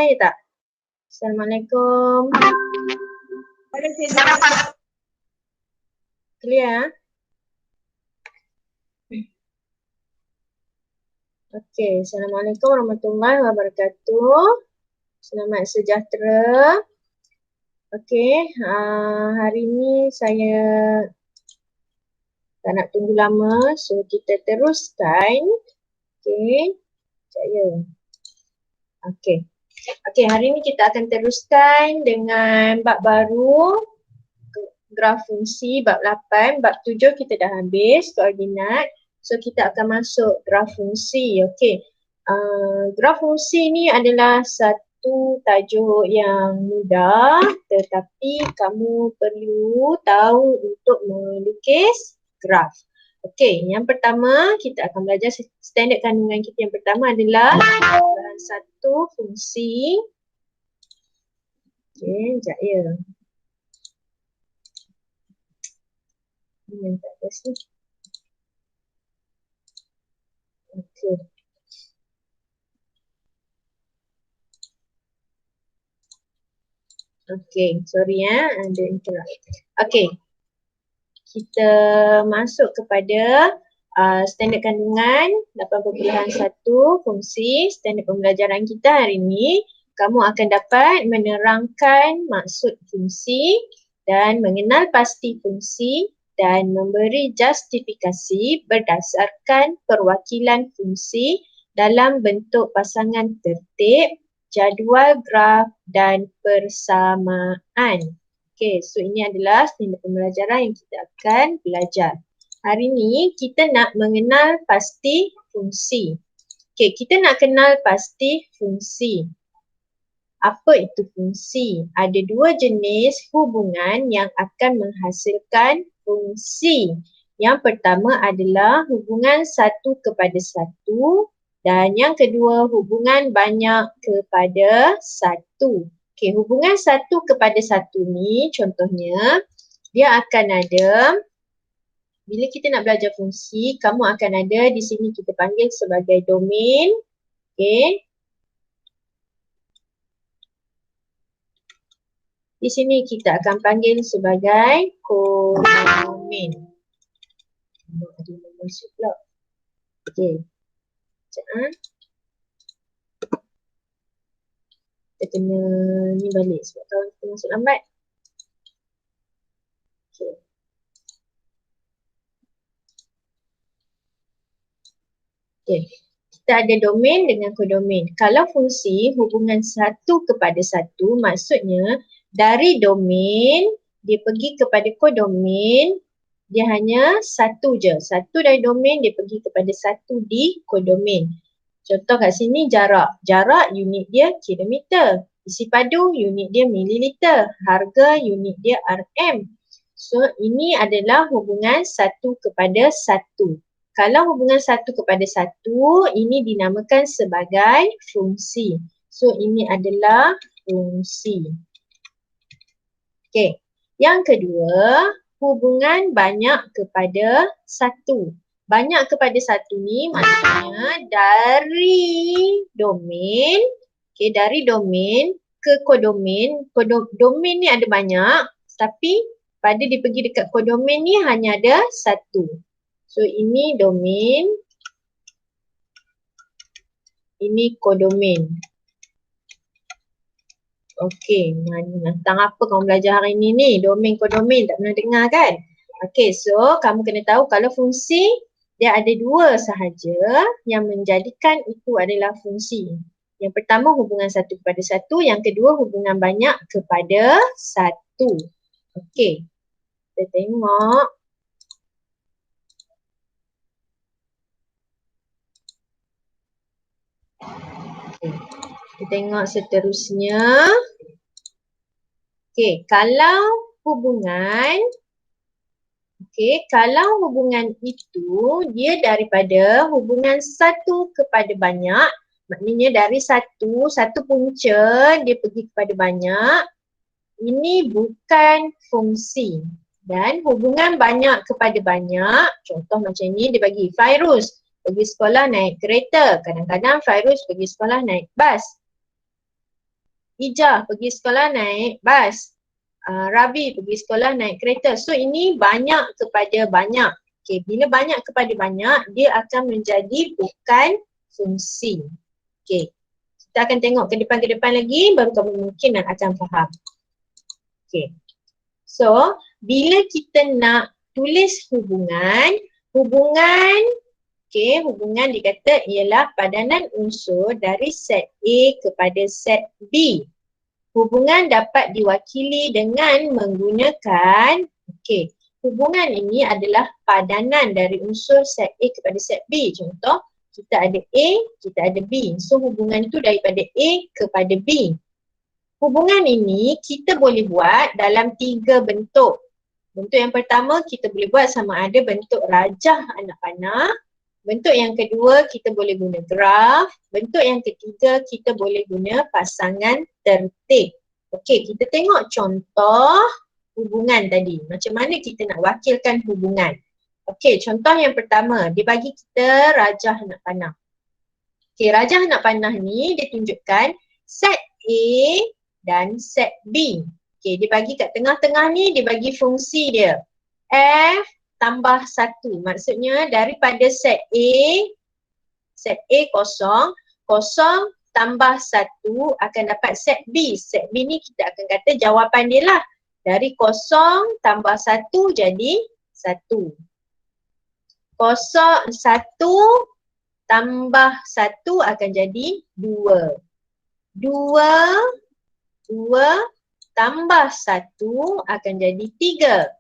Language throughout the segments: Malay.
Ya tak? Assalamualaikum. Clear? Okey, Assalamualaikum warahmatullahi wabarakatuh. Selamat sejahtera. Okey, hari ni saya tak nak tunggu lama, so kita teruskan. Okey, sekejap ya. Okey. Okey, hari ni kita akan teruskan dengan bab baru, graf fungsi, bab 8, bab 7 kita dah habis, koordinat. So kita akan masuk graf fungsi. Okey. Graf fungsi ni adalah satu tajuk yang mudah, tetapi kamu perlu tahu untuk melukis graf. Okey, yang pertama kita akan belajar standard kandungan kita. Yang pertama adalah satu fungsi. Okey, sekejap ya. Ini yang tak ada sini. Okey. Okey, sorry ada interrupt. Okey. Kita masuk kepada standard kandungan 8.1 fungsi. Standard pembelajaran kita hari ini, kamu akan dapat menerangkan maksud fungsi dan mengenal pasti fungsi dan memberi justifikasi berdasarkan perwakilan fungsi dalam bentuk pasangan tertib, jadual graf dan persamaan. Okay, so ini adalah standard pembelajaran yang kita akan belajar. Hari ni kita nak mengenal pasti fungsi. Okay, kita nak kenal pasti fungsi. Apa itu fungsi? Ada dua jenis hubungan yang akan menghasilkan fungsi. Yang pertama adalah hubungan satu kepada satu dan yang kedua hubungan banyak kepada satu. Okey, hubungan satu kepada satu ni contohnya dia akan ada, bila kita nak belajar fungsi, kamu akan ada di sini kita panggil sebagai domain. Okey. Di sini kita akan panggil sebagai kodomain. Ada masuk pula. Okey. Sekejap. Kita kena ni balik sebab kawan kita masuk lambat. Okay. Okay. Kita ada domain dengan kodomain. Kalau fungsi hubungan satu kepada satu, maksudnya dari domain dia pergi kepada kodomain, dia hanya satu je. Satu dari domain dia pergi kepada satu di kodomain. Contoh kat sini jarak. Jarak unit dia kilometer. Isi padu unit dia mililiter. Harga unit dia RM. So ini adalah hubungan satu kepada satu. Kalau hubungan satu kepada satu, ini dinamakan sebagai fungsi. So ini adalah fungsi. Okey. Yang kedua, hubungan banyak kepada satu. Banyak kepada satu ni maksudnya dari domain, okay, dari domain ke kodomain. Domain ni ada banyak tapi pada dia pergi dekat kodomain ni hanya ada satu. So ini domain, ini kodomain. Okey, tentang apa kamu belajar hari ni ni? Domain, kodomain tak pernah dengar kan? Okey, so kamu kena tahu kalau fungsi dia ada dua sahaja yang menjadikan itu adalah fungsi. Yang pertama hubungan satu kepada satu, yang kedua hubungan banyak kepada satu. Okey, kita tengok. Okay. Kita tengok seterusnya. Okey, kalau hubungan itu dia daripada hubungan satu kepada banyak, maknanya dari satu punca dia pergi kepada banyak, ini bukan fungsi. Dan hubungan banyak kepada banyak, contoh macam ni dia bagi Fairuz pergi sekolah naik kereta, kadang-kadang Fairuz pergi sekolah naik bas. Ijah pergi sekolah naik bas. Rabi pergi sekolah naik kereta. So ini banyak kepada banyak. Okay, bila banyak kepada banyak, dia akan menjadi bukan fungsi. Okay, kita akan tengok ke depan lagi baru kamu mungkin akan faham. Okay, so bila kita nak tulis hubungan, hubungan dikata ialah padanan unsur dari set A kepada set B. Hubungan dapat diwakili dengan menggunakan, hubungan ini adalah padanan dari unsur set A kepada set B. Contoh, kita ada A, kita ada B. So hubungan itu daripada A kepada B. Hubungan ini kita boleh buat dalam 3 bentuk. Bentuk yang pertama kita boleh buat sama ada bentuk rajah anak panah. Bentuk yang kedua kita boleh guna graf. Bentuk yang ketiga kita boleh guna pasangan tertib. Okey, kita tengok contoh hubungan tadi. Macam mana kita nak wakilkan hubungan. Okey, contoh yang pertama, dia bagi kita rajah anak panah. Okey, rajah anak panah ni dia tunjukkan set A dan set B. Okey, dia bagi kat tengah-tengah ni, dia bagi fungsi dia. F tambah 1. Maksudnya daripada set A kosong, kosong tambah 1 akan dapat set B. Set B ni kita akan kata jawapan dia lah. Dari kosong tambah 1 jadi 1. Kosong 1 tambah 1 akan jadi 2. 2 tambah 1 akan jadi 3.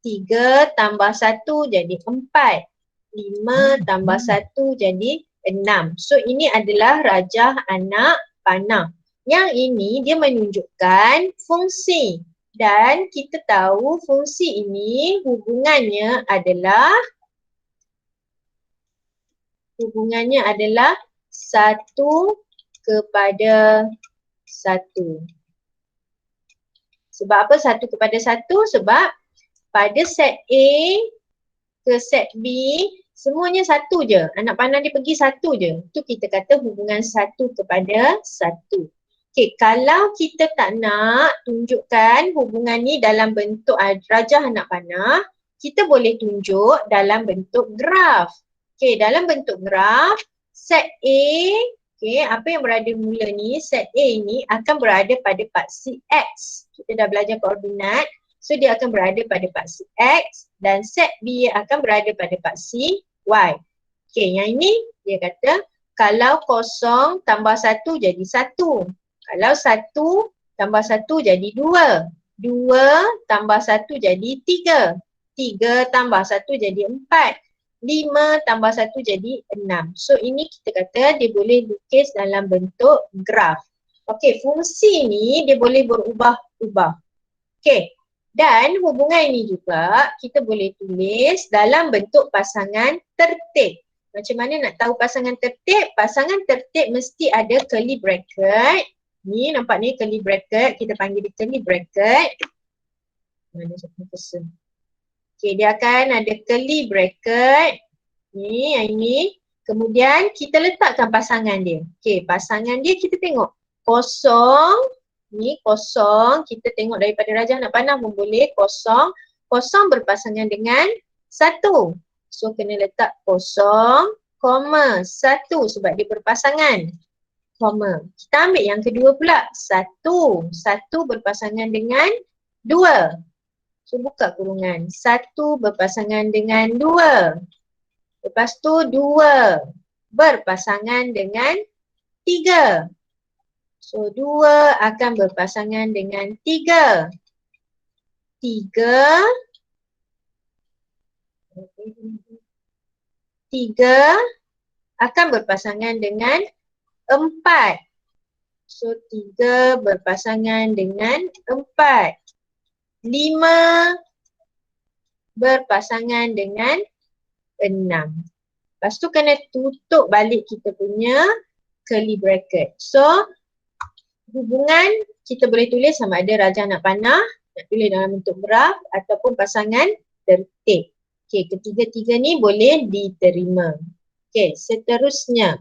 3 tambah 1 jadi 4. 5 tambah 1 jadi 6. So ini adalah rajah anak panah. Yang ini dia menunjukkan fungsi. Dan kita tahu fungsi ini hubungannya adalah 1 kepada 1. Sebab apa 1 kepada 1? Sebab pada set A ke set B semuanya 1 je. Anak panah dia pergi 1 je. Tu kita kata hubungan 1 kepada 1. Okey, kalau kita tak nak tunjukkan hubungan ni dalam bentuk rajah anak panah, kita boleh tunjuk dalam bentuk graf. Okey, dalam bentuk graf, set A, apa yang berada mula ni, set A ni akan berada pada paksi X. Kita dah belajar koordinat. So dia akan berada pada paksi X dan set B akan berada pada paksi Y. Okey, yang ini dia kata kalau kosong tambah 1 jadi 1. Kalau 1 tambah 1 jadi 2. 2 tambah 1 jadi 3. 3 tambah 1 jadi 4. 5 tambah 1 jadi 6. So ini kita kata dia boleh lukis dalam bentuk graf. Okey, fungsi ni dia boleh berubah-ubah. Okey. Dan hubungan ini juga kita boleh tulis dalam bentuk pasangan tertib. Macam mana nak tahu pasangan tertib? Pasangan tertib mesti ada curly bracket. Ni nampak ni curly bracket. Kita panggil dia curly bracket. Mana satu person. Okay, dia akan ada curly bracket. Ni, yang ini. Kemudian kita letakkan pasangan dia. Okay, pasangan dia kita tengok. Kosong. Ni kosong, kita tengok daripada rajah anak panah pun boleh kosong. Kosong berpasangan dengan 1. So kena letak kosong, koma 1 sebab dia berpasangan. Koma. Kita ambil yang kedua pula. 1. 1 berpasangan dengan 2. So buka kurungan. 1 berpasangan dengan 2. Lepas tu 2 berpasangan dengan 3. So 2 akan berpasangan dengan 3. 3 akan berpasangan dengan 4. So 3 berpasangan dengan 4. 5 berpasangan dengan 6. Lepas tu kena tutup balik kita punya curly bracket. So hubungan kita boleh tulis sama ada rajah anak panah, nak tulis dalam bentuk graf ataupun pasangan tertib. Okey, ketiga-tiga ni boleh diterima. Okey, seterusnya.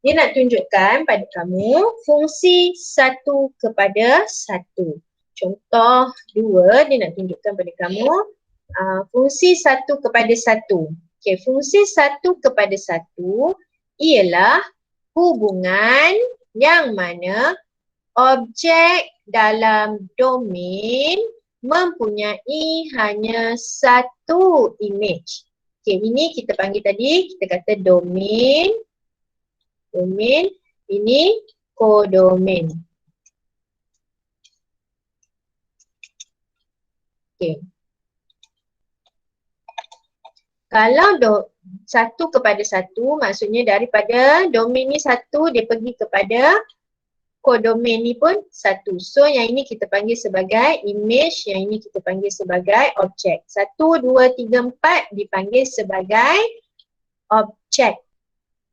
Dia nak tunjukkan pada kamu fungsi 1 kepada 1. Contoh 2, dia nak tunjukkan pada kamu fungsi 1 kepada 1. Okey, fungsi 1 kepada 1 ialah hubungan yang mana objek dalam domain mempunyai hanya satu image. Okey, ini kita panggil tadi, kita kata domain. Domain, ini kodomain. Okey. Kalau 1 kepada 1, maksudnya daripada domain ni 1, dia pergi kepada kodomain ni pun 1. So yang ini kita panggil sebagai image, yang ini kita panggil sebagai objek. 1, 2, 3, 4 dipanggil sebagai objek.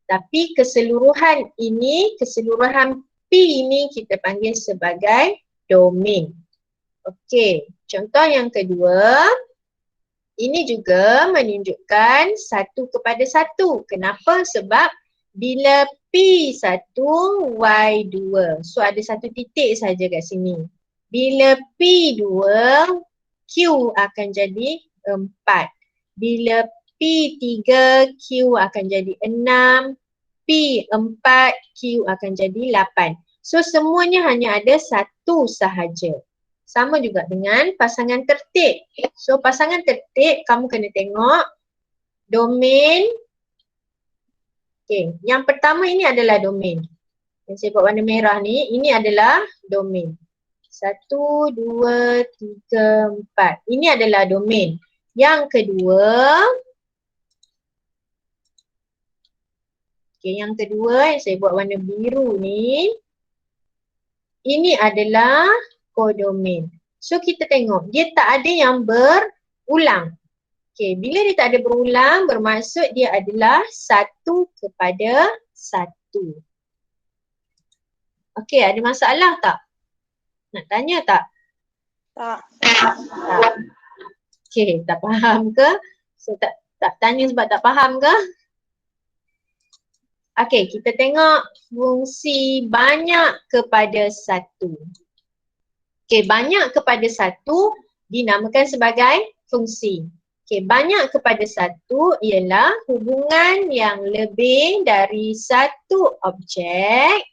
Tapi keseluruhan ini, keseluruhan P ini kita panggil sebagai domain. Okey, contoh yang kedua. Ini juga menunjukkan 1 kepada 1. Kenapa? Sebab bila P1, Y2. So ada satu titik saja kat sini. Bila P2, Q akan jadi 4. Bila P3, Q akan jadi 6. P4, Q akan jadi 8. So semuanya hanya ada satu sahaja. Sama juga dengan pasangan tertib. So pasangan tertib kamu kena tengok domain. Okay, yang pertama ini adalah domain. Yang saya buat warna merah ni, ini adalah domain. 1, 2, 3, 4. Ini adalah domain. Yang kedua, okay, yang kedua yang saya buat warna biru ni, ini adalah kodomain. So kita tengok, dia tak ada yang berulang. Okay, bila dia tak ada berulang, bermaksud dia adalah 1 kepada 1. Okay, ada masalah tak? Nak tanya tak? Tak. Okay, tak faham ke? So tak tanya sebab tak faham ke? Okay, kita tengok fungsi banyak kepada 1. Okay, banyak kepada 1 dinamakan sebagai fungsi. Okay, banyak kepada 1 ialah hubungan yang lebih dari satu objek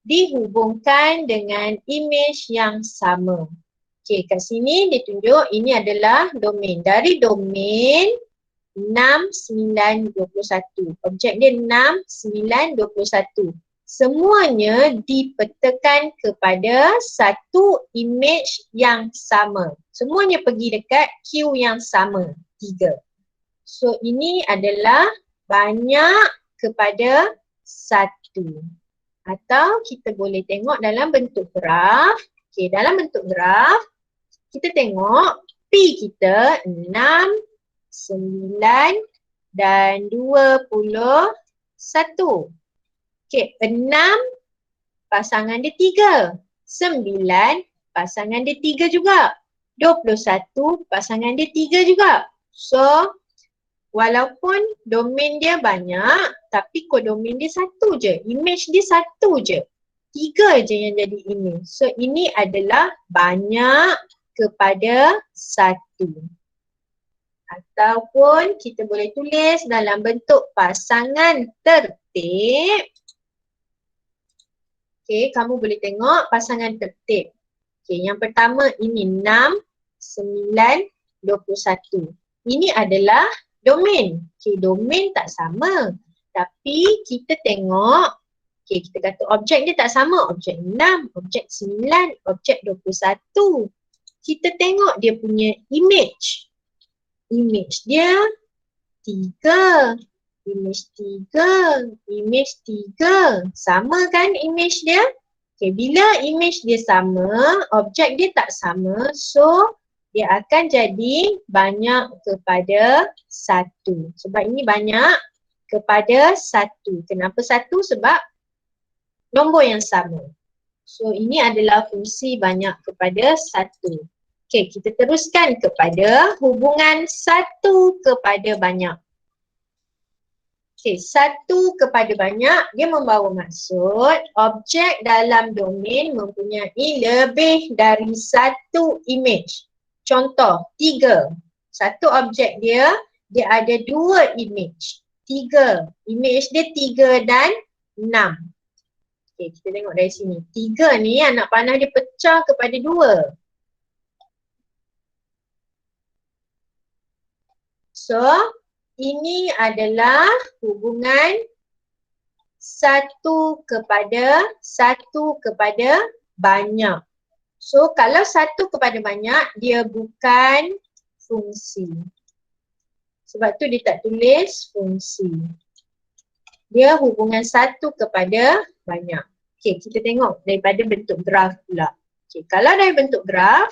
dihubungkan dengan image yang sama. Okay, kat sini ditunjuk ini adalah domain. Dari domain 6, 9, 21. Objek dia 6, 9, 21. Semuanya dipetakan kepada satu image yang sama. Semuanya pergi dekat Q yang sama, 3. So ini adalah banyak kepada 1. Atau kita boleh tengok dalam bentuk graf. Okay, dalam bentuk graf, kita tengok P kita 6, 9 dan 21. Okay, 6 pasangan dia 3. 9 pasangan dia 3 juga. 21 pasangan dia 3 juga. So, walaupun domain dia banyak, tapi kodomain dia 1 je. Image dia 1 je. 3 je yang jadi image. So, ini adalah banyak kepada 1. Ataupun kita boleh tulis dalam bentuk pasangan tertib. Okay, kamu boleh tengok pasangan tertib. Okay, yang pertama ini 6, 9, 21. Ini adalah domain. Okay, domain tak sama. Tapi kita tengok, okay, kita kata objek dia tak sama. Objek 6, objek 9, objek 21. Kita tengok dia punya image. Image dia 3. Image 3, image 3. Sama kan image dia? Okay, bila image dia sama, objek dia tak sama, so dia akan jadi banyak kepada 1. Sebab ini banyak kepada 1. Kenapa 1? Sebab nombor yang sama. So ini adalah fungsi banyak kepada 1. Okay, kita teruskan kepada hubungan 1 kepada banyak. Okey, satu kepada banyak dia membawa maksud objek dalam domain mempunyai lebih dari satu image. Contoh, 3. Satu objek dia ada 2 image. 3. Image dia 3 dan 6. Okey, kita tengok dari sini. 3 ni anak panah dia pecah kepada 2. So, ini adalah hubungan satu kepada banyak. So kalau satu kepada banyak dia bukan fungsi. Sebab tu dia tak tulis fungsi. Dia hubungan satu kepada banyak. Okey, kita tengok daripada bentuk graf pula. Okey, kalau dari bentuk graf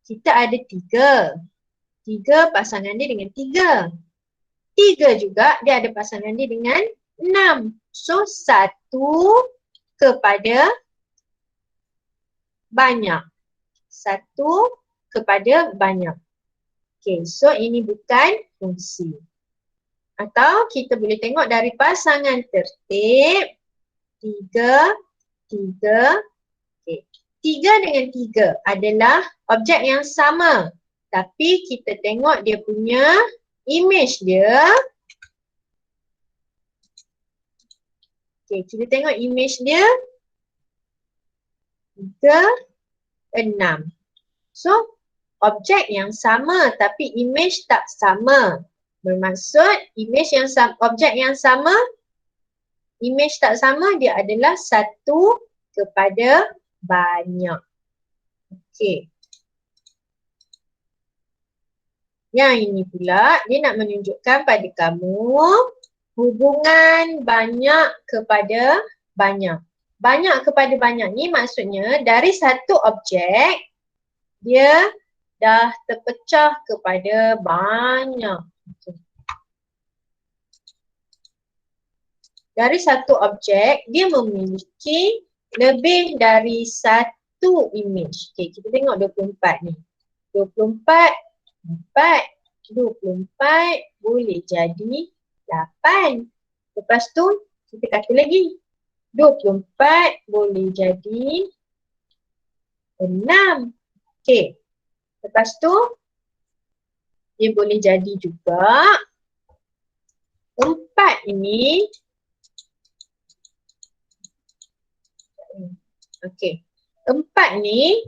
kita ada 3. 3 pasangan dia dengan 3. 3 juga dia ada pasangan dia dengan 6. So, 1 kepada banyak. 1 kepada banyak. Okay, so ini bukan fungsi. Atau kita boleh tengok dari pasangan tertib. 3, 3. Okay. 3 dengan 3 adalah objek yang sama. Tapi kita tengok dia punya image dia. Okay, kita tengok image dia 3, 6. So, objek yang sama tapi image tak sama. Bermaksud image yang sama, objek yang sama, image tak sama dia adalah satu kepada banyak. Okay. Yang ini pula dia nak menunjukkan pada kamu hubungan banyak kepada banyak. Banyak kepada banyak ni maksudnya dari satu objek dia dah terpecah kepada banyak. Okay. Dari satu objek dia memiliki lebih dari satu image. Okay, kita tengok 24 ni. 24 boleh jadi 8. Lepas tu kita kata lagi 24 boleh jadi 6. Okay. Lepas tu dia boleh jadi juga 4 ini. Okay. 4 ni,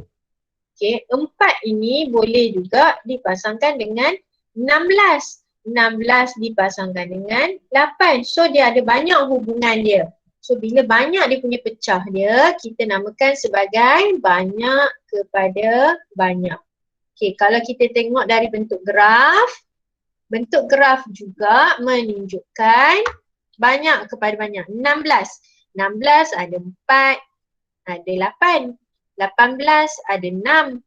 okay, 4 ini boleh juga dipasangkan dengan 16. 16 dipasangkan dengan 8. So dia ada banyak hubungan dia. So bila banyak dia punya pecah dia, kita namakan sebagai banyak kepada banyak. Okay, kalau kita tengok dari bentuk graf juga menunjukkan banyak kepada banyak. 16. 16 ada 4, ada 8. 18 ada 6.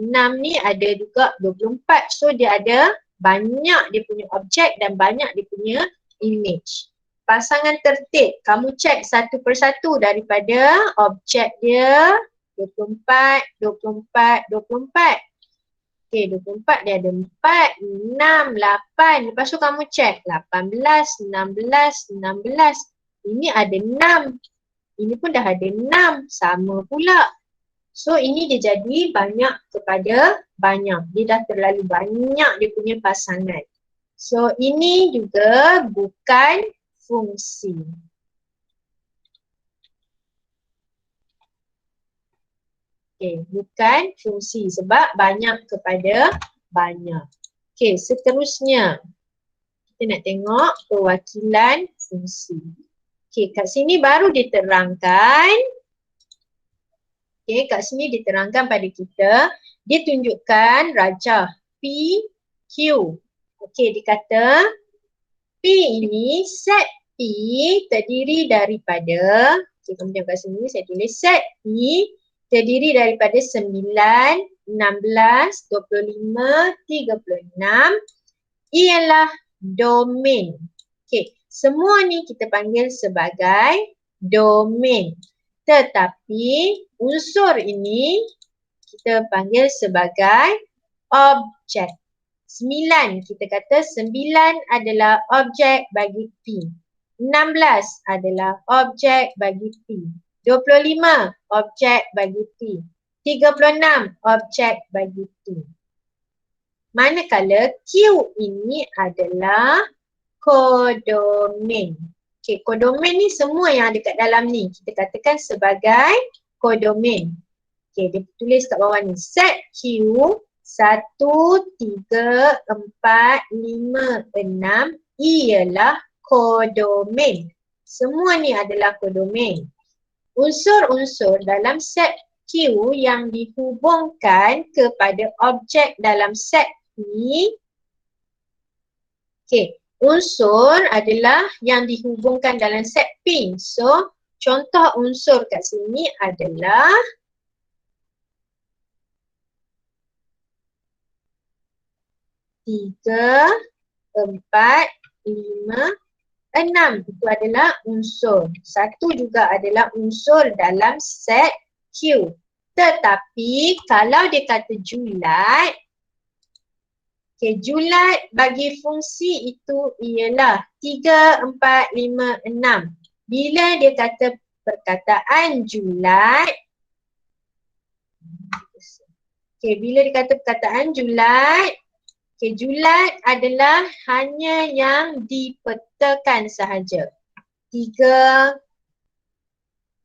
6 ni ada juga 24. So dia ada banyak dia punya objek dan banyak dia punya image. Pasangan tertib, kamu cek satu persatu daripada objek dia 24, 24, 24. Okay, 24 dia ada 4, 6, 8. Lepas tu kamu cek 18, 16, 16. Ini ada 6. Ini pun dah ada 6. Sama pula. So ini dia jadi banyak kepada banyak. Dia dah terlalu banyak dia punya pasangan. So ini juga bukan fungsi. Okay, bukan fungsi sebab banyak kepada banyak. Okay, seterusnya kita nak tengok perwakilan fungsi. Okay, kat sini baru diterangkan. Okay, kat sini diterangkan pada kita. Dia tunjukkan rajah P, Q. Okay, dia kata P ini, set P terdiri daripada, okay, kemudian kat sini saya tulis set P terdiri daripada 9, 16, 25, 36 ialah domain. Okay, semua ni kita panggil sebagai domain. Tetapi unsur ini kita panggil sebagai objek. 9, kita kata 9 adalah objek bagi P. 16 adalah objek bagi P. 25 objek bagi P. 36 objek bagi P. Manakala Q ini adalah kodomen. Okay, kodomen ni semua yang ada kat dalam ni kita katakan sebagai kodomen. Okay, dia tulis kat bawah ni. Set Q 1, 3, 4, 5, 6 ialah kodomen. Semua ni adalah kodomen. Unsur-unsur dalam set Q yang dihubungkan kepada objek dalam set P. Okay, unsur adalah yang dihubungkan dalam set P. So, contoh unsur kat sini adalah tiga, 4, 5, 6. Itu adalah unsur. 1 juga adalah unsur dalam set Q. Tetapi kalau dia kata julat, okay, julat bagi fungsi itu ialah 3, 4, 5, 6. Bila dia kata perkataan julat, okay, bila dia kata perkataan julat, okay, julat adalah hanya yang dipetakan sahaja. 3,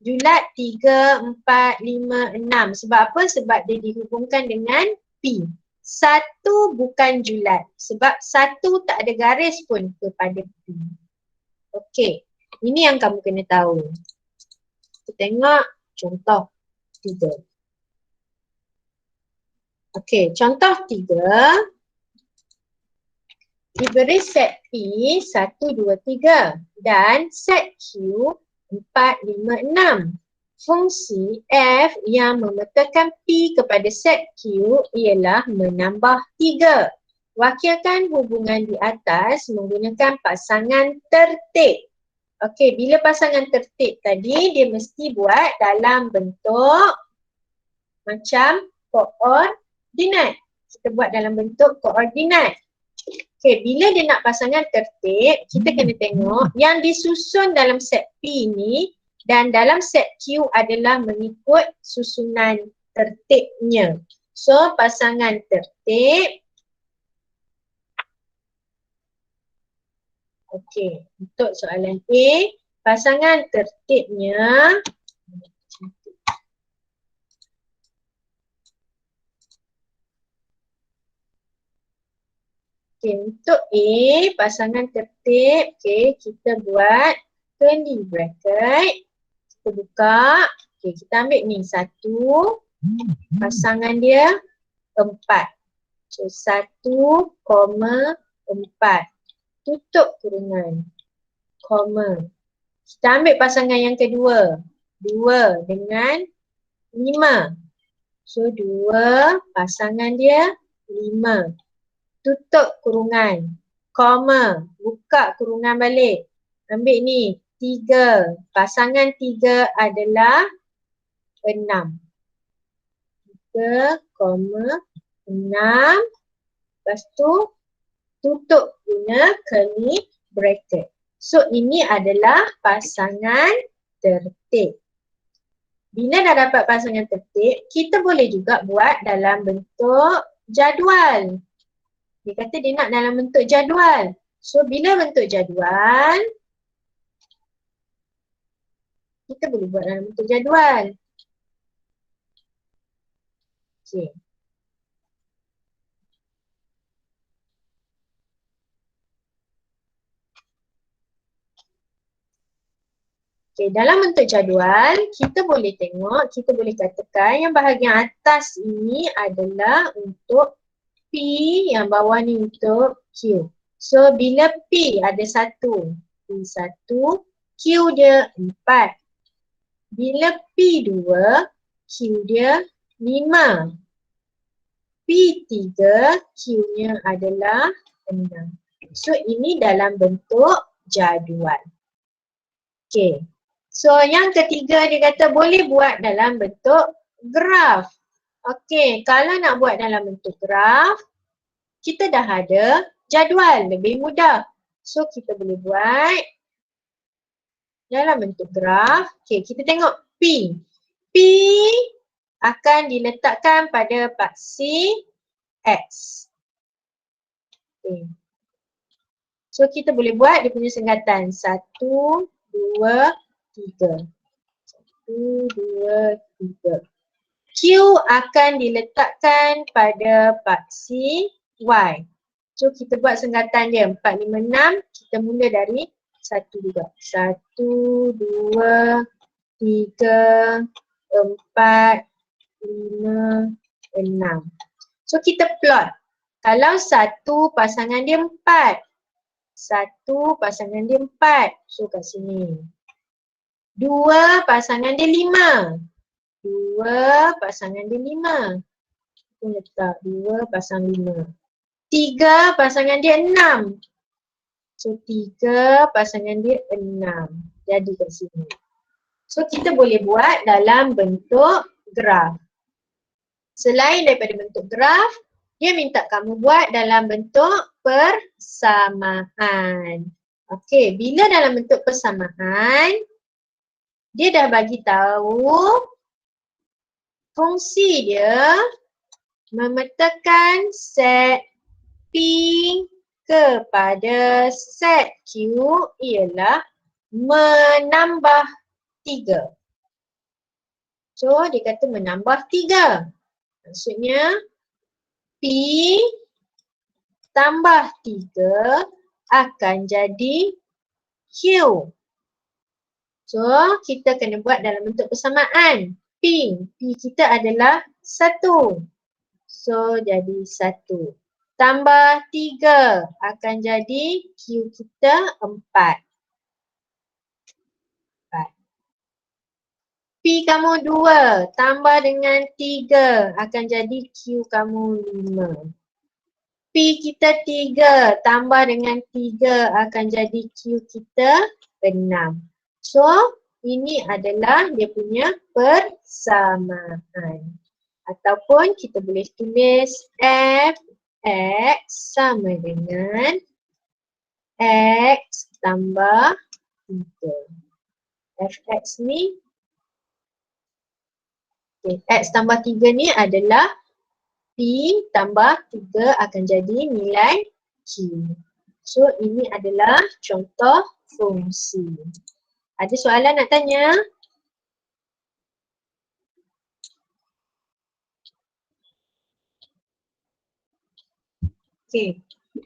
julat 3, 4, 5, 6. Sebab apa? Sebab dia dihubungkan dengan P. 1 bukan julat. Sebab 1 tak ada garis pun kepada P. Okey. Ini yang kamu kena tahu. Kita tengok contoh 3. Okey, contoh 3. Diberi set P 1, 2, 3 dan set Q 4, 5, 6. Fungsi F yang memetakan P kepada set Q ialah menambah 3. Wakilkan hubungan di atas menggunakan pasangan tertib. Okey, bila pasangan tertib tadi dia mesti buat dalam bentuk macam koordinat. Kita buat dalam bentuk koordinat. Okay, bila dia nak pasangan tertib, kita kena tengok yang disusun dalam set P ni dan dalam set Q adalah mengikut susunan tertibnya. So, pasangan tertib. Okey, untuk soalan A, pasangan tertibnya okay, untuk A, pasangan tertib, okay, kita buat curly bracket. Kita buka, okay, kita ambil ni 1, pasangan dia 4. So 1, 4. Tutup kurungan, koma. Kita ambil pasangan yang kedua, 2 dengan 5. So 2, pasangan dia 5. Tutup kurungan, koma, buka kurungan balik. Ambil ni, 3. Pasangan 3 adalah 6. 3, 6. Lepas tu, tutup guna curly bracket. So, ini adalah pasangan tertib. Bila dah dapat pasangan tertib, kita boleh juga buat dalam bentuk jadual. Dia kata dia nak dalam bentuk jadual. So, bila bentuk jadual, kita boleh buat dalam bentuk jadual. Okay. Okay, dalam bentuk jadual, kita boleh tengok, kita boleh katakan yang bahagian atas ini adalah untuk P, yang bawah ni untuk Q. So, bila P ada 1, P1, Q dia 4. Bila P2, Q dia 5. P3, Q-nya adalah 6. So, ini dalam bentuk jadual. Okay. So, yang ketiga dia kata boleh buat dalam bentuk graf. Okay, kalau nak buat dalam bentuk graf, kita dah ada jadual, lebih mudah. So kita boleh buat dalam bentuk graf. Okay, kita tengok P. P akan diletakkan pada paksi X. Okay. So kita boleh buat dia punya senggatan 1, 2, 3. 1, 2, 3. Q akan diletakkan pada paksi Y. So kita buat senggatan dia 4, 5, 6. Kita mula dari 1 juga. 1, 2, 3, 4, 5, 6. So kita plot. Kalau 1 pasangan dia 4. 1 pasangan dia 4. So kat sini. 2 pasangan dia 5. 2 pasangan dia 5. Kita letak 2 pasang 5. 3 pasangan dia 6. So 3 pasangan dia 6. Jadi kat sini. So kita boleh buat dalam bentuk graf. Selain daripada bentuk graf, dia minta kamu buat dalam bentuk persamaan. Okey, bila dalam bentuk persamaan, dia dah bagi tahu fungsi dia memetakan set P kepada set Q ialah menambah 3. So dia kata menambah 3. Maksudnya P tambah 3 akan jadi Q. So kita kena buat dalam bentuk persamaan. P kita adalah 1. So jadi 1. Tambah 3 akan jadi Q kita 4. P kamu 2 tambah dengan 3 akan jadi Q kamu 5. P kita 3 tambah dengan 3 akan jadi Q kita 6. So ini adalah dia punya persamaan. Ataupun kita boleh tulis Fx sama dengan X tambah 3. Fx ni X tambah 3 ni adalah P tambah 3 akan jadi nilai Q. So ini adalah contoh fungsi. Ada soalan nak tanya? Okey.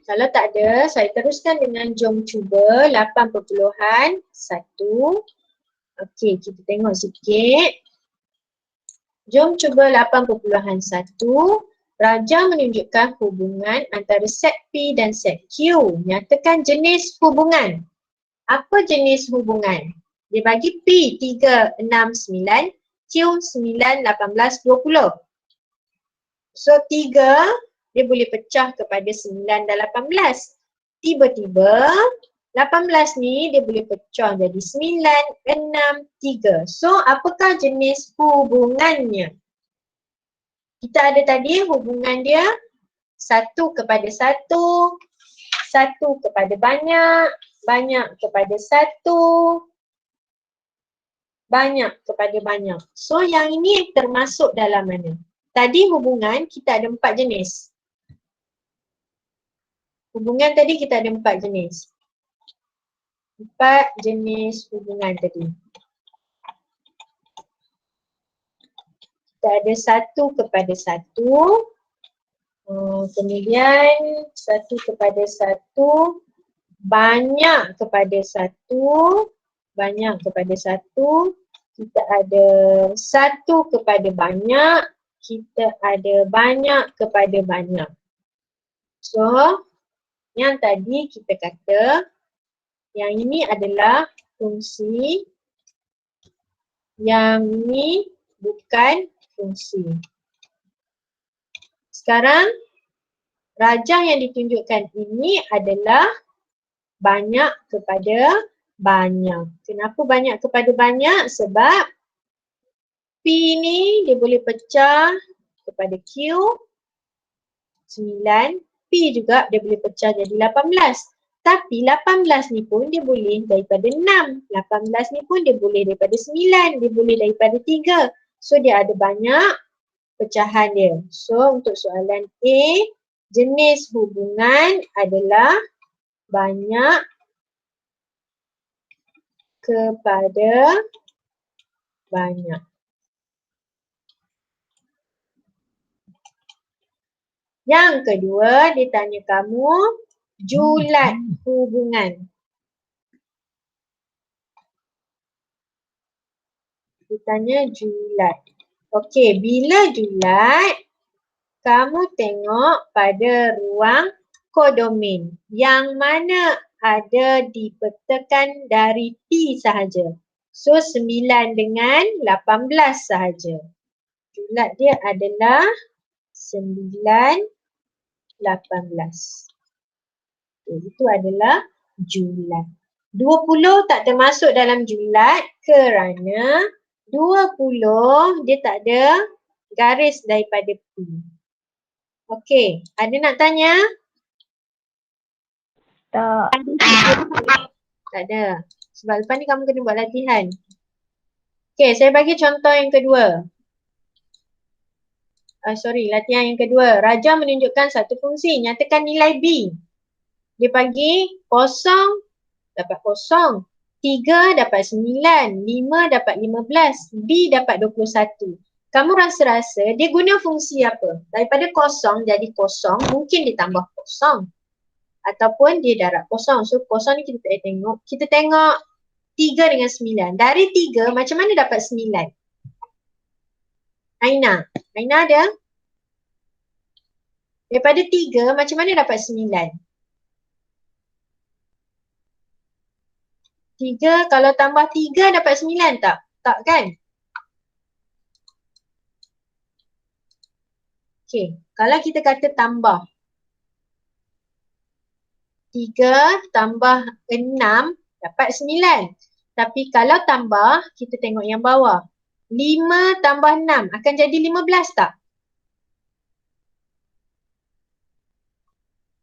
Kalau tak ada, saya teruskan dengan jom cuba 8.1. Okey, kita tengok sikit. Jom cuba 8.1. Raja menunjukkan hubungan antara set P dan set Q. Nyatakan jenis hubungan. Apa jenis hubungan? Dia bagi P 3, 6, 9, Q 9, 18, 20. So 3 dia boleh pecah kepada 9 dan 18. Tiba-tiba 18 ni dia boleh pecah jadi 9, 6, 3. So apakah jenis hubungannya? Kita ada tadi hubungan dia 1 kepada 1, 1 kepada banyak, banyak kepada 1, banyak kepada banyak. So yang ini termasuk dalam mana? Tadi hubungan kita ada 4 jenis. Hubungan tadi kita ada 4 jenis. 4 jenis hubungan tadi. Kita ada 1 kepada 1. Kemudian 1 kepada 1. Banyak kepada 1. Banyak kepada 1. Kita ada 1 kepada banyak. Kita ada banyak kepada banyak. So, yang tadi kita kata yang ini adalah fungsi, yang ini bukan fungsi. Sekarang rajah yang ditunjukkan ini adalah banyak kepada banyak. Kenapa banyak kepada banyak? Sebab P ni dia boleh pecah kepada Q 9, P juga dia boleh pecah jadi 18. Tapi 18 ni pun dia boleh daripada 6. 18 ni pun dia boleh daripada 9. Dia boleh daripada 3. So dia ada banyak pecahan dia. So untuk soalan A, jenis hubungan adalah banyak kepada banyak. Yang kedua, dia tanya kamu julat hubungan. Dia tanya julat. Okey, bila julat, kamu tengok pada ruang kodomain yang mana ada dipetakan dari P sahaja. So 9 dengan 18 sahaja. Julat dia adalah 9, 18. Itu adalah julat. 20 tak termasuk dalam julat kerana 20 dia tak ada garis daripada P. Okey, ada nak tanya? Tak. Tak ada. Sebab lepas ni kamu kena buat latihan. Okey, saya bagi contoh yang kedua. Latihan yang kedua. Raja menunjukkan satu fungsi. Nyatakan nilai B. Dia bagi 0 dapat 0. 3 dapat 9. 5 dapat 15. B dapat 21. Kamu rasa-rasa dia guna fungsi apa? Daripada 0 jadi 0, mungkin ditambah 0. Ataupun dia darab 0. So 0 ni kita tak tengok. Kita tengok 3 dengan 9. Dari 3 macam mana dapat 9? Aina ada? Daripada 3 macam mana dapat 9? 3 kalau tambah 3 dapat 9 tak? Tak kan? Okey, kalau kita kata tambah 3 tambah 6 dapat 9. Tapi kalau tambah, kita tengok yang bawah. 5 tambah 6 akan jadi 15 tak?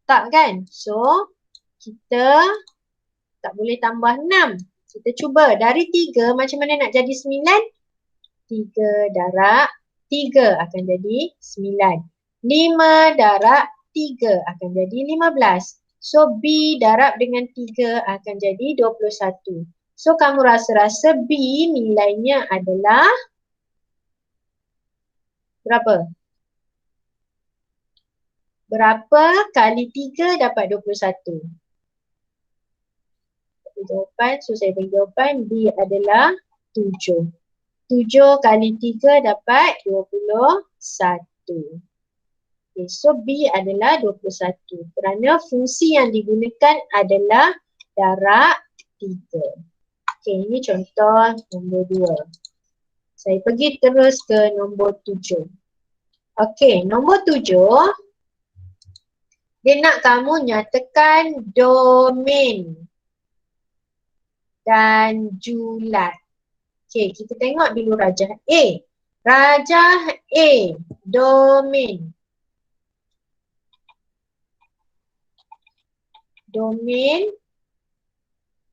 Tak kan? So, kita tak boleh tambah 6. Kita cuba dari 3 macam mana nak jadi 9? 3 darab 3 akan jadi 9. 5 darab 3 akan jadi 15. So B darab dengan 3 akan jadi 21. So kamu rasa-rasa B nilainya adalah berapa? Berapa kali 3 dapat 21? Jawapan, so saya bagi jawapan B adalah 7. 7 kali 3 dapat 21. Okay, so B adalah 21 kerana fungsi yang digunakan adalah darab 3. Okay, ini contoh nombor 2. Saya pergi terus ke nombor 7. Okay, nombor 7. Dia nak kamu nyatakan domain dan julat. Okay, kita tengok dulu rajah A. Rajah A, domain. Domain,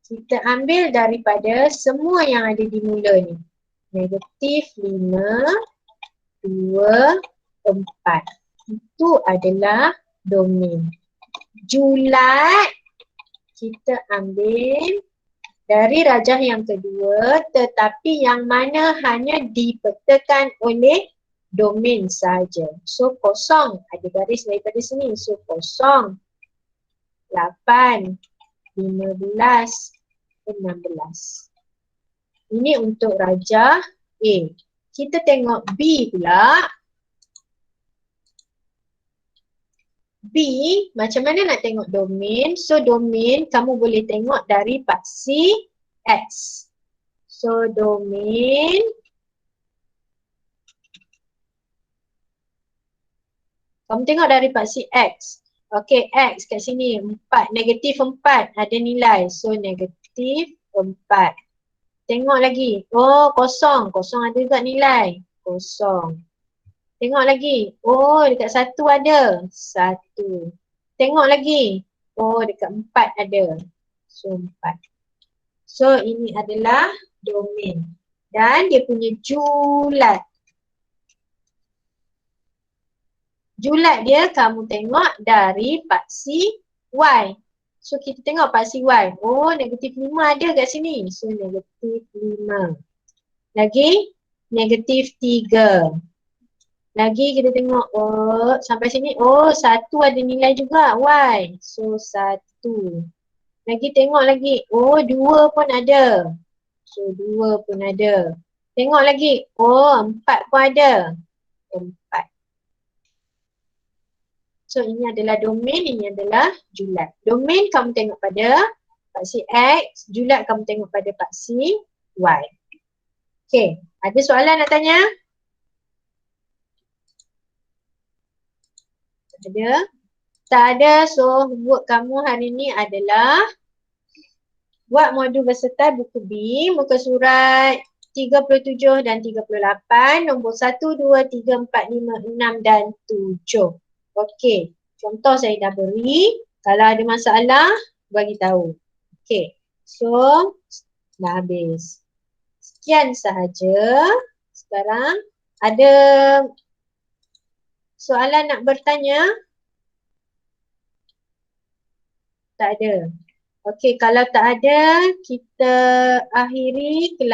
kita ambil daripada semua yang ada di mula ni. Negatif 5, 2, 4. Itu adalah domain. Julat, kita ambil dari rajah yang kedua tetapi yang mana hanya dipetakan oleh domain sahaja. So 0, ada garis daripada sini. So 0, 8, 15, 16. Ini untuk rajah A. Kita tengok B pula. B, macam mana nak tengok domain? So domain kamu boleh tengok dari paksi X. So domain kamu tengok dari paksi X. Okey, X kat sini 4, negatif 4 ada nilai. So negatif 4. Tengok lagi. Oh, 0. 0 ada juga nilai. 0. Tengok lagi. Oh, dekat 1 ada. 1. tengok lagi. Oh, dekat 4 ada. So, 4. So, ini adalah domain. Dan dia punya julat. Julat dia kamu tengok dari paksi Y. So, kita tengok paksi Y. Oh, negatif 5 ada kat sini. So, negatif 5. Lagi, negatif 3. Lagi kita tengok, oh, sampai sini, oh, 1 ada nilai juga, Y. So, 1. Lagi tengok lagi, oh, 2 pun ada. So, 2 pun ada. Tengok lagi, oh, 4 pun ada. 4. So, ini adalah domain, ini adalah julat. Domain kamu tengok pada paksi X, julat kamu tengok pada paksi Y. Okay, ada soalan nak tanya? Ada? Tak ada, so work kamu hari ni adalah buat modul beserta buku B, muka surat 37 dan 38, nombor 1, 2, 3, 4, 5, 6 dan 7. Okey, contoh saya dah beri. Kalau ada masalah, bagi tahu. Okey, so dah habis. Sekian sahaja. Sekarang ada soalan nak bertanya? Tak ada. Okey, kalau tak ada, kita akhiri kelas.